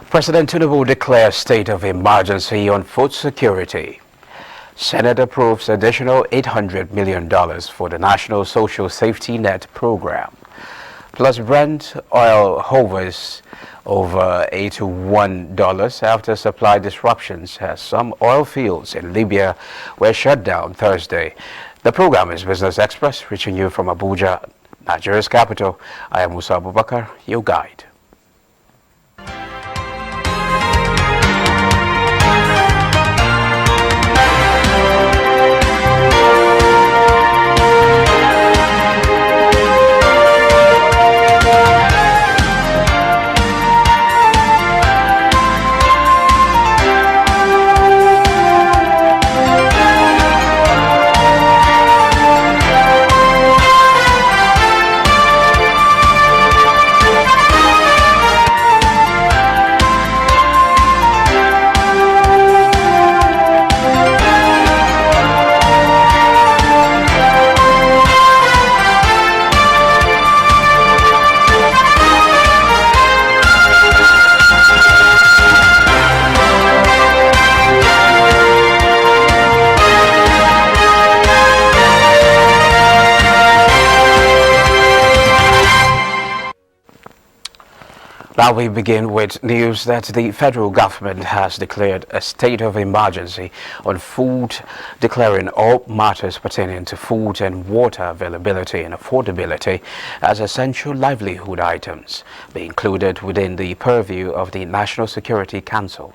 President Tinubu declares state of emergency on food security. Senate approves additional $800 million for the National Social Safety Net program. Plus Brent oil hovers over $81 after supply disruptions as some oil fields in Libya were shut down Thursday. The program is Business Express, reaching you from Abuja, Nigeria's capital. I am Musa Abubakar, your guide. Now we begin with news that the federal government has declared a state of emergency on food, declaring all matters pertaining to food and water availability and affordability as essential livelihood items be included within the purview of the National Security Council.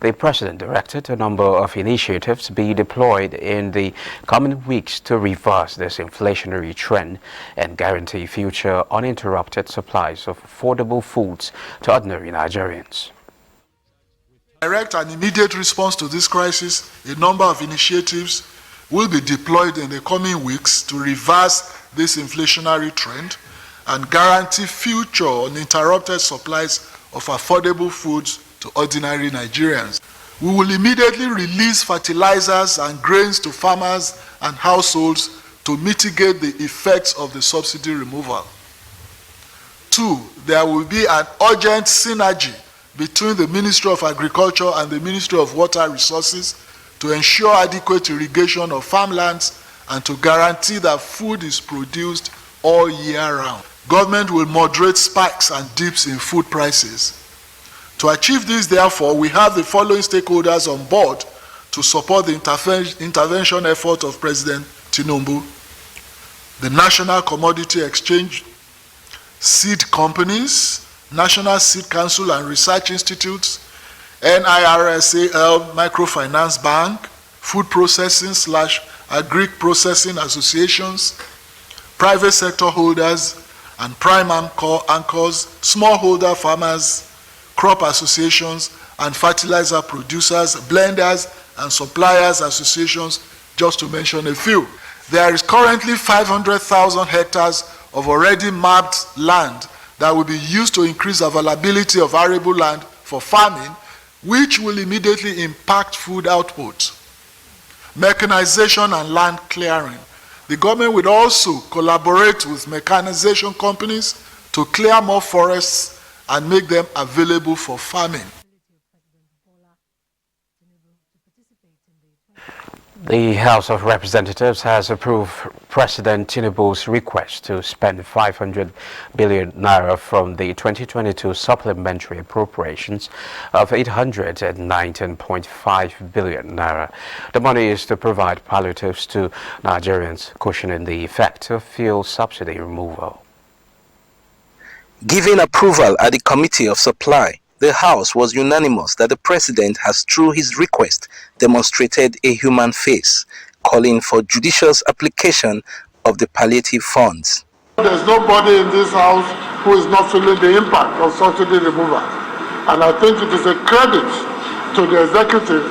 The president directed a number of initiatives be deployed in the coming weeks to reverse this inflationary trend and guarantee future uninterrupted supplies of affordable foods to ordinary Nigerians. Direct and immediate response to this crisis, a number of initiatives will be deployed in the coming weeks to reverse this inflationary trend and guarantee future uninterrupted supplies of affordable foods to ordinary Nigerians. We will immediately release fertilizers and grains to farmers and households to mitigate the effects of the subsidy removal. 2, there will be an urgent synergy between the Ministry of Agriculture and the Ministry of Water Resources to ensure adequate irrigation of farmlands and to guarantee that food is produced all year round. Government will moderate spikes and dips in food prices. To achieve this, therefore, we have the following stakeholders on board to support the intervention effort of President Tinubu: the National Commodity Exchange, seed companies, National Seed Council and Research Institutes, NIRSAL Microfinance Bank, Food Processing / Agric Processing Associations, private sector holders and prime anchors, smallholder farmers, crop associations and fertilizer producers, blenders and suppliers associations, just to mention a few. There is currently 500,000 hectares of already mapped land that will be used to increase availability of arable land for farming, which will immediately impact food output. Mechanization and land clearing. The government will also collaborate with mechanization companies to clear more forests and make them available for farming. The House of Representatives has approved President Tinubu's request to spend 500 billion naira from the 2022 supplementary appropriations of 819.5 billion naira. The money is to provide palliatives to Nigerians, cushioning the effect of fuel subsidy removal. Giving approval at the Committee of Supply, the House was unanimous that the President has, through his request, demonstrated a human face, calling for judicious application of the palliative funds. There's nobody in this House who is not feeling the impact of subsidy removal. And I think it is a credit to the executive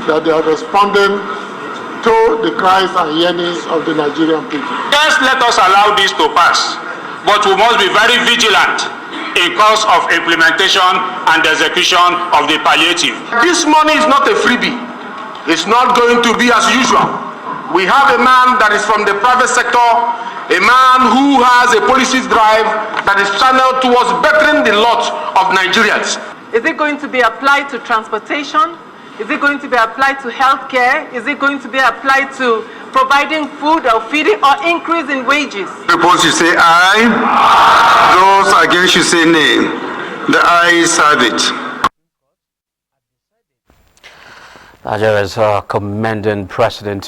that they are responding to the cries and yearnings of the Nigerian people. Just let us allow this to pass, but we must be very vigilant in course of implementation and execution of the palliative. This money is not a freebie. It's not going to be as usual. We have a man that is from the private sector, a man who has a policy drive that is channeled towards bettering the lot of Nigerians. Is it going to be applied to transportation? Is it going to be applied to healthcare? Is it going to be applied to providing food or feeding or increase in wages? Opposed should say aye. Those against should say nay. The ayes have it. Nigerians commending President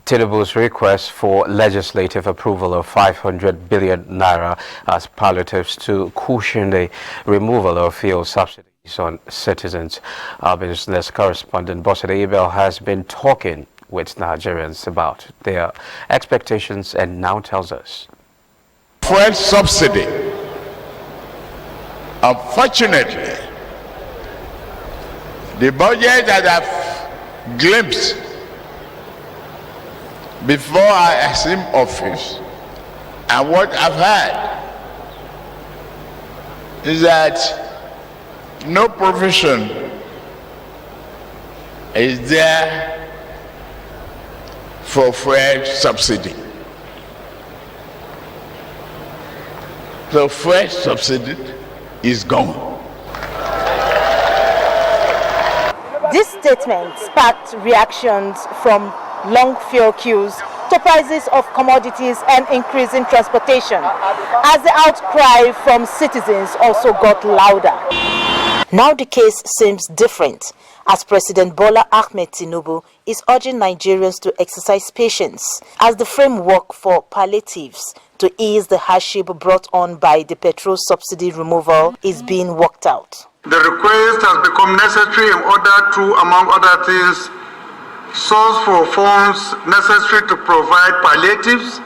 Tinubu's request for legislative approval of 500 billion naira as palliatives to cushion the removal of fuel subsidies on citizens. Our business correspondent Bosset Abel has been talking with Nigerians about their expectations and now tells us. Fuel subsidy, unfortunately, the budget that I've glimpsed before I assumed office and what I've had is that no provision is there for fuel subsidy. So fuel subsidy is gone. This statement sparked reactions from long fuel queues to prices of commodities and increasing transportation, as the outcry from citizens also got louder. Now the case seems different, as President Bola Ahmed Tinubu is urging Nigerians to exercise patience as the framework for palliatives to ease the hardship brought on by the petrol subsidy removal is being worked out. The request has become necessary in order to, among other things, source for funds necessary to provide palliatives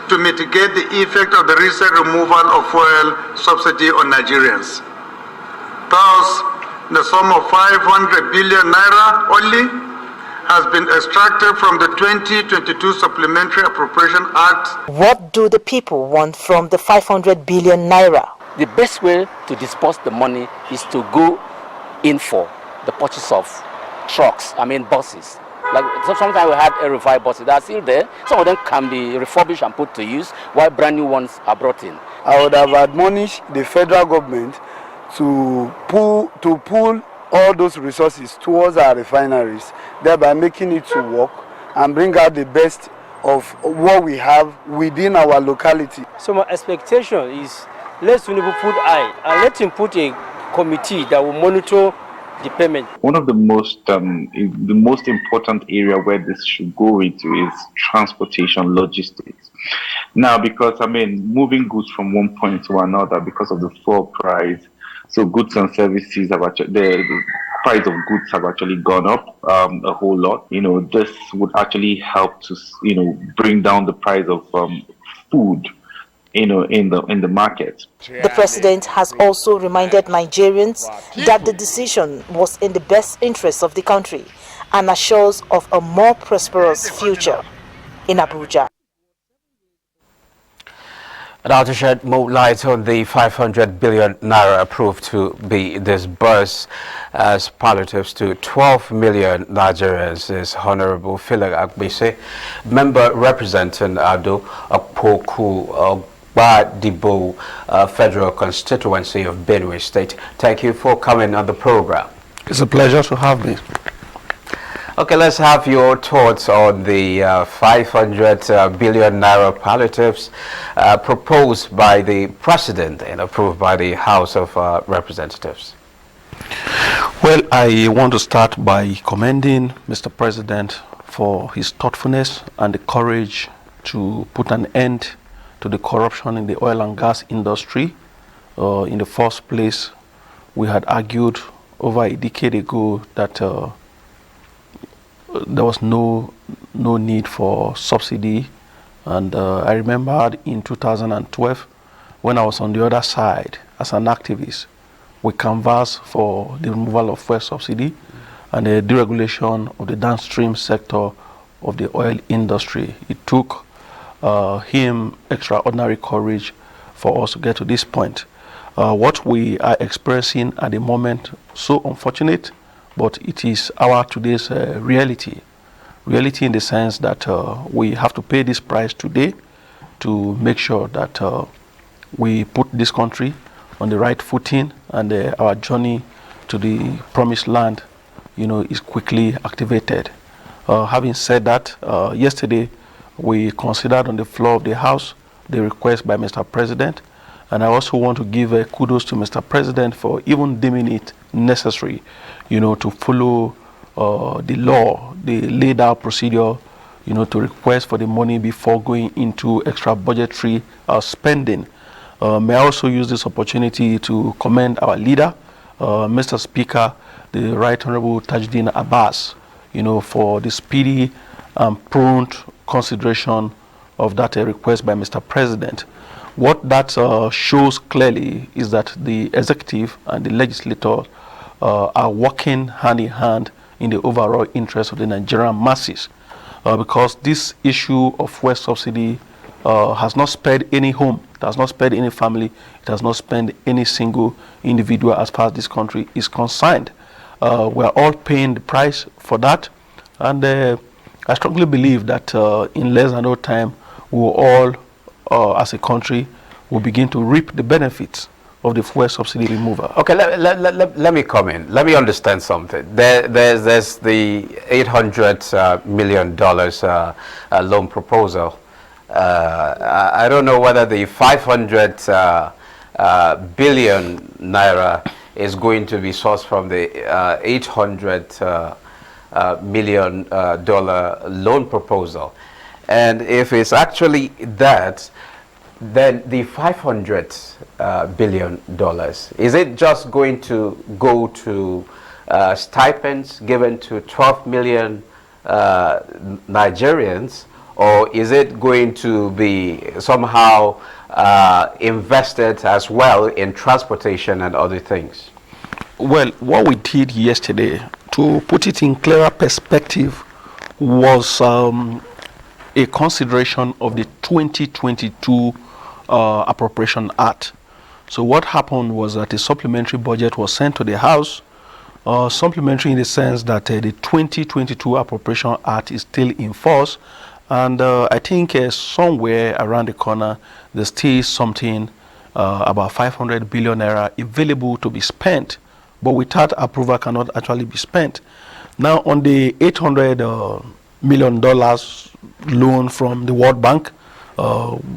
to mitigate the effect of the recent removal of fuel subsidy on Nigerians. Thus, the sum of 500 billion naira only has been extracted from the 2022 Supplementary Appropriation Act. What do the people want from the 500 billion naira? The best way to disperse the money is to go in for the purchase of buses. Like sometimes we had Air buses that are still there. Some of them can be refurbished and put to use, while brand new ones are brought in. I would have admonished the federal government to pull all those resources towards our refineries, thereby making it to work and bring out the best of what we have within our locality. So my expectation is let Tinubu put eye and let him put a committee that will monitor the payment. One of the most important area where this should go into is transportation logistics. Now, because moving goods from one point to another because of the fuel price, so goods and services have actually, the price of goods have actually gone up a whole lot. This would actually help to bring down the price of food in the market. The president has also reminded Nigerians that the decision was in the best interest of the country and assures of a more prosperous future in Abuja. Now to shed more light on the 500 billion naira approved to be disbursed as palliatives to 12 million Nigerians is Honorable Philip Agbese, member representing Ado Akpoku Badibo Federal Constituency of Benue State. Thank you for coming on the program. It's a pleasure to have me. Okay, let's have your thoughts on the 500 billion naira palliatives proposed by the President and approved by the House of Representatives. Well, I want to start by commending Mr. President for his thoughtfulness and the courage to put an end to the corruption in the oil and gas industry. In the first place, we had argued over a decade ago that there was no need for subsidy, and I remembered in 2012 when I was on the other side as an activist, we canvassed for the removal of fuel subsidy and the deregulation of the downstream sector of the oil industry. It took him extraordinary courage for us to get to this point. What we are experiencing at the moment, so unfortunate, but it is our today's reality. Reality in the sense that we have to pay this price today to make sure that we put this country on the right footing, and our journey to the promised land, is quickly activated. Having said that, yesterday we considered on the floor of the House the request by Mr. President, and I also want to give kudos to Mr. President for even deeming it necessary, to follow the law, the laid out procedure, to request for the money before going into extra budgetary spending. May I also use this opportunity to commend our leader, Mr. Speaker, the Right Honorable Tajuddin Abbas, for the speedy and prompt consideration of that request by Mr. President. What that shows clearly is that the executive and the legislature are working hand in hand in the overall interest of the Nigerian masses, because this issue of fuel subsidy has not spared any home, it has not spared any family, it has not spared any single individual as far as this country is concerned. We are all paying the price for that, and I strongly believe that in less than no time we will all, as a country, will begin to reap the benefits of the fuel subsidy removal. Okay, let me come in. Let me understand something. There's the $800 million loan proposal. I don't know whether the 500 billion naira is going to be sourced from the $800 million loan proposal. And if it's actually that, then the $500 billion, is it just going to go to stipends given to 12 million Nigerians, or is it going to be somehow invested as well in transportation and other things? Well, what we did yesterday, to put it in clearer perspective, was a consideration of the 2022 Appropriation Act. So what happened was that a supplementary budget was sent to the House, supplementary in the sense that the 2022 Appropriation Act is still in force, and I think somewhere around the corner there's still something about 500 billion naira available to be spent, but without approval cannot actually be spent. Now on the $800 million loan from the World Bank,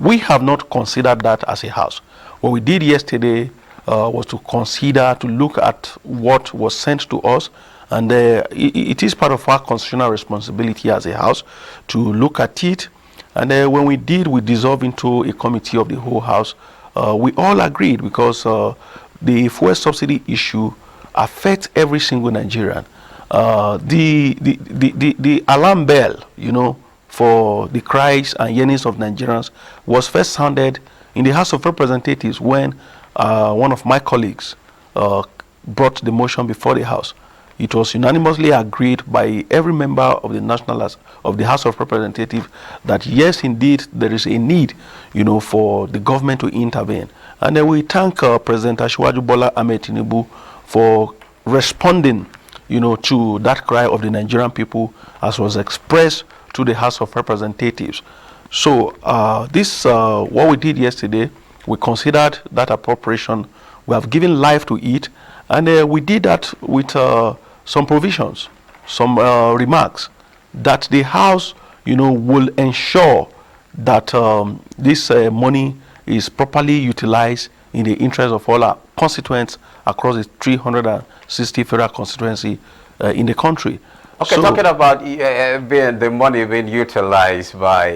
we have not considered that as a House. What we did yesterday was to consider, to look at what was sent to us, and it is part of our constitutional responsibility as a House to look at it. And when we did, we dissolved into a committee of the whole House. We all agreed, because the fuel subsidy issue affects every single Nigerian. The alarm bell, for the cries and yearnings of Nigerians was first sounded in the House of Representatives when one of my colleagues brought the motion before the House. It was unanimously agreed by every member of the House of Representatives that yes, indeed, there is a need, for the government to intervene. And then we thank President Asiwaju Bola Ahmed Tinubu for responding, to that cry of the Nigerian people as was expressed to the House of Representatives. So what we did yesterday, we considered that appropriation, we have given life to it, and we did that with some provisions, some remarks, that the House, will ensure that this money is properly utilized in the interest of all our constituents across the 360 federal constituency in the country. Okay, so, talking about the money being utilized by,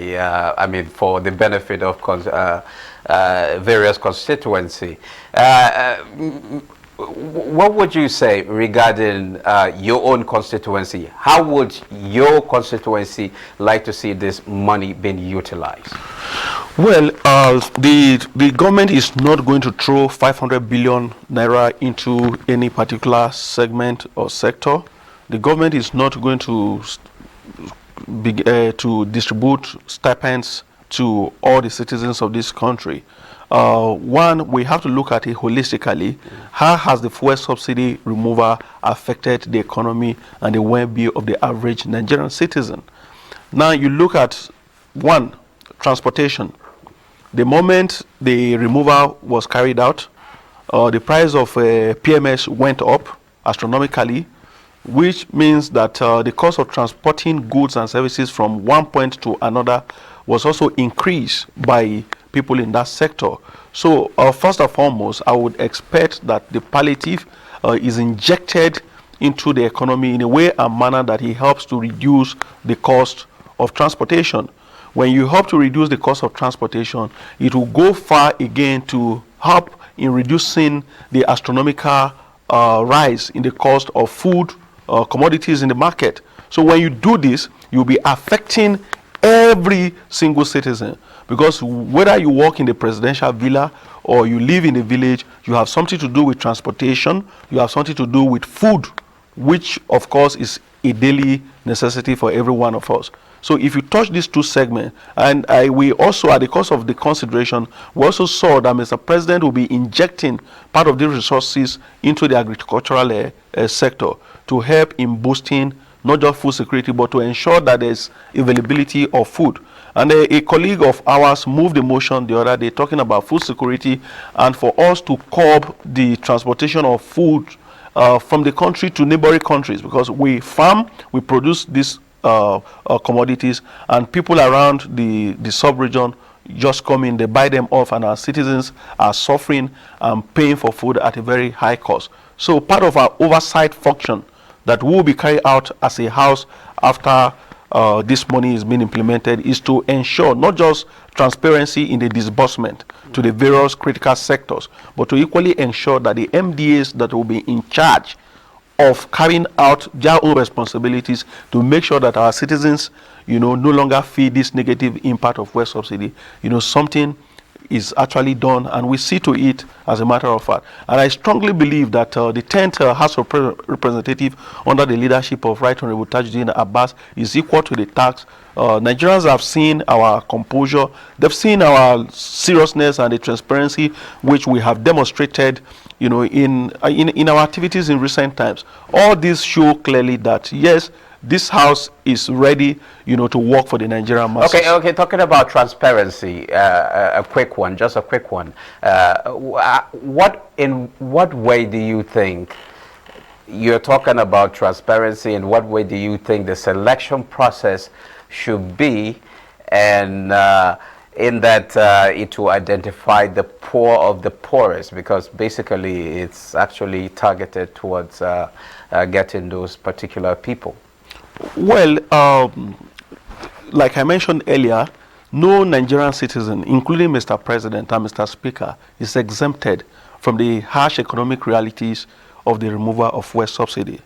for the benefit of various constituency. What would you say regarding your own constituency? How would your constituency like to see this money being utilized? Well, the government is not going to throw 500 billion naira into any particular segment or sector. The government is not going to distribute stipends to all the citizens of this country. One, we have to look at it holistically. How has the fuel subsidy removal affected the economy and the well-being of the average Nigerian citizen? Now you look at, one, transportation. The moment the removal was carried out, the price of PMS went up astronomically, which means that the cost of transporting goods and services from one point to another was also increased by people in that sector. So first and foremost, I would expect that the palliative is injected into the economy in a way and manner that it helps to reduce the cost of transportation. When you help to reduce the cost of transportation, it will go far again to help in reducing the astronomical rise in the cost of food commodities in the market. So when you do this, you'll be affecting every single citizen, because whether you work in the presidential villa or you live in a village, you have something to do with transportation, you have something to do with food, which of course is a daily necessity for every one of us. So if you touch these two segments, and we also, at the cost of the consideration, we also saw that Mr. President will be injecting part of the resources into the agricultural sector to help in boosting not just food security, but to ensure that there's availability of food. And a colleague of ours moved a motion the other day talking about food security and for us to curb the transportation of food from the country to neighboring countries, because we farm, we produce these commodities, and people around the sub-region just come in, they buy them off, and our citizens are suffering and paying for food at a very high cost. So part of our oversight function that will be carried out as a house after this money is being implemented is to ensure not just transparency in the disbursement to the various critical sectors, but to equally ensure that the MDAs that will be in charge of carrying out their own responsibilities to make sure that our citizens, no longer feel this negative impact of fuel subsidy, something is actually done, and we see to it as a matter of fact. And I strongly believe that the 10th House of Representatives under the leadership of Right Honorable Tajuddin Abbas is equal to the task. Nigerians have seen our composure, they've seen our seriousness and the transparency which we have demonstrated in our activities in recent times. All these show clearly that yes, this house is ready, to work for the Nigerian masses. Okay. Talking about transparency, a quick one. In what way do you think you're talking about transparency? In what way do you think the selection process should be, and in that it will identify the poor of the poorest, because basically it's actually targeted towards getting those particular people? Well, like I mentioned earlier, no Nigerian citizen, including Mr. President and Mr. Speaker, is exempted from the harsh economic realities of the removal of fuel subsidy.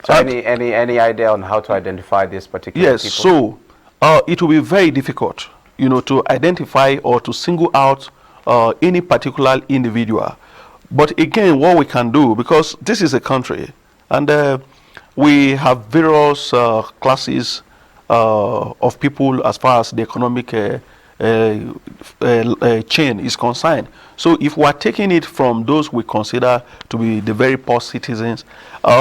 So any idea on how to identify these particular people? Yes, so it will be very difficult, to identify or to single out any particular individual. But again, what we can do, because this is a country, and we have various classes of people as far as the economic chain is concerned. So if we are taking it from those we consider to be the very poor citizens,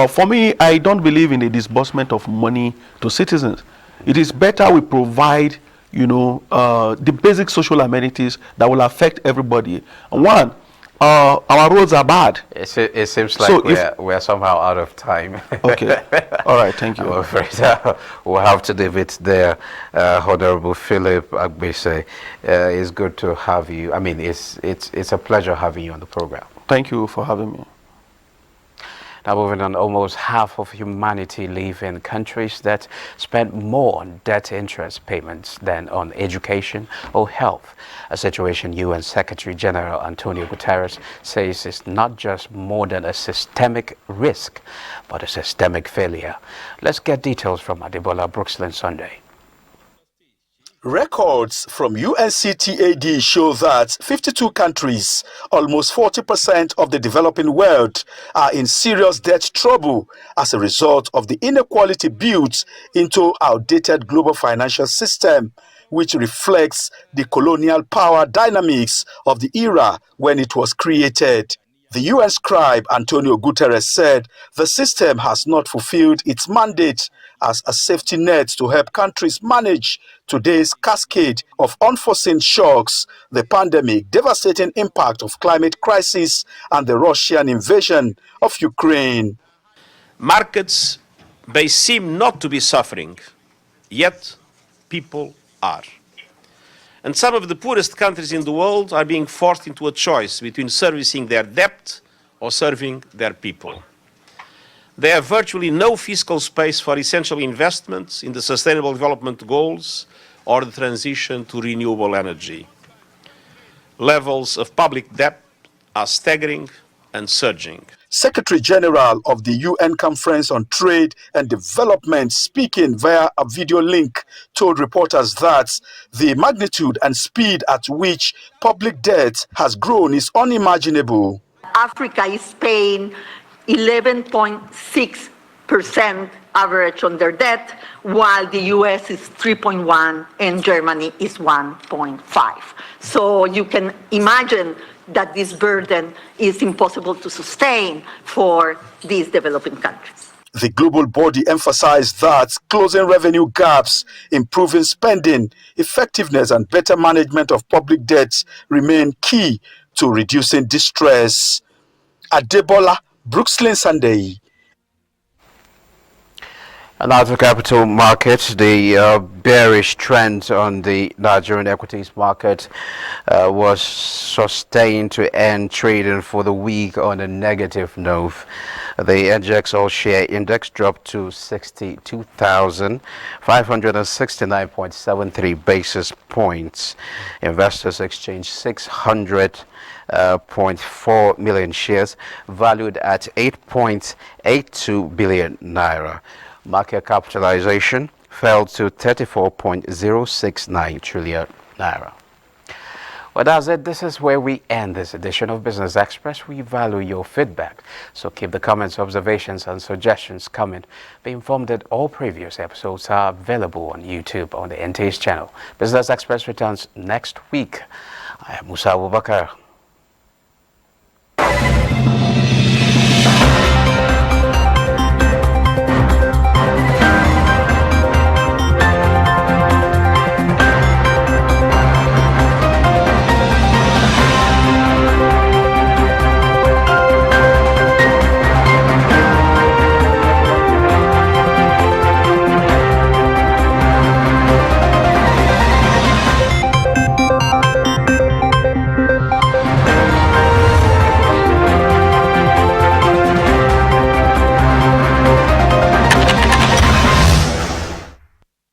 for me, I don't believe in the disbursement of money to citizens. It is better we provide, the basic social amenities that will affect everybody. One, our roads are bad. It seems like we're somehow out of time. Okay. All right. Thank you. I'm afraid we'll have to leave it there. Honorable Philip Agbese, it's good to have you. I mean, it's a pleasure having you on the program. Thank you for having me. Now moving on, almost half of humanity live in countries that spend more on debt interest payments than on education or health. A situation UN Secretary General Antonio Guterres says is not just more than a systemic risk, but a systemic failure. Let's get details from Adebola Brooksland Sunday. Records from UNCTAD show that 52 countries, almost 40% of the developing world, are in serious debt trouble as a result of the inequality built into outdated global financial system, which reflects the colonial power dynamics of the era when it was created. The UN scribe Antonio Guterres said the system has not fulfilled its mandate as a safety net to help countries manage today's cascade of unforeseen shocks, the pandemic, devastating impact of climate crisis, and the Russian invasion of Ukraine. Markets may seem not to be suffering, yet people are. And some of the poorest countries in the world are being forced into a choice between servicing their debt or serving their people. They have virtually no fiscal space for essential investments in the Sustainable Development Goals or the transition to renewable energy. Levels of public debt are staggering and surging. Secretary General of the UN Conference on Trade and Development, speaking via a video link, told reporters that the magnitude and speed at which public debt has grown is unimaginable. Africa is paying 11.6% average on their debt, while the US is 3.1 and Germany is 1.5. So you can imagine that this burden is impossible to sustain for these developing countries. The global body emphasized that closing revenue gaps, improving spending, effectiveness, and better management of public debts remain key to reducing distress. Adebola, Brooklyn Sunday. And out of capital markets, the bearish trend on the Nigerian equities market was sustained to end trading for the week on a negative note. The NGX all-share index dropped to 62,569.73 basis points. Investors exchanged 600.4 million shares valued at 8.82 billion naira. Market capitalization fell to 34.069 trillion naira. Well, that's it. This is where we end this edition of Business Express. We value your feedback, so keep the comments, observations, and suggestions coming. Be informed that all previous episodes are available on YouTube on the NTA's channel. Business Express returns next week. I am Musa Abubakar.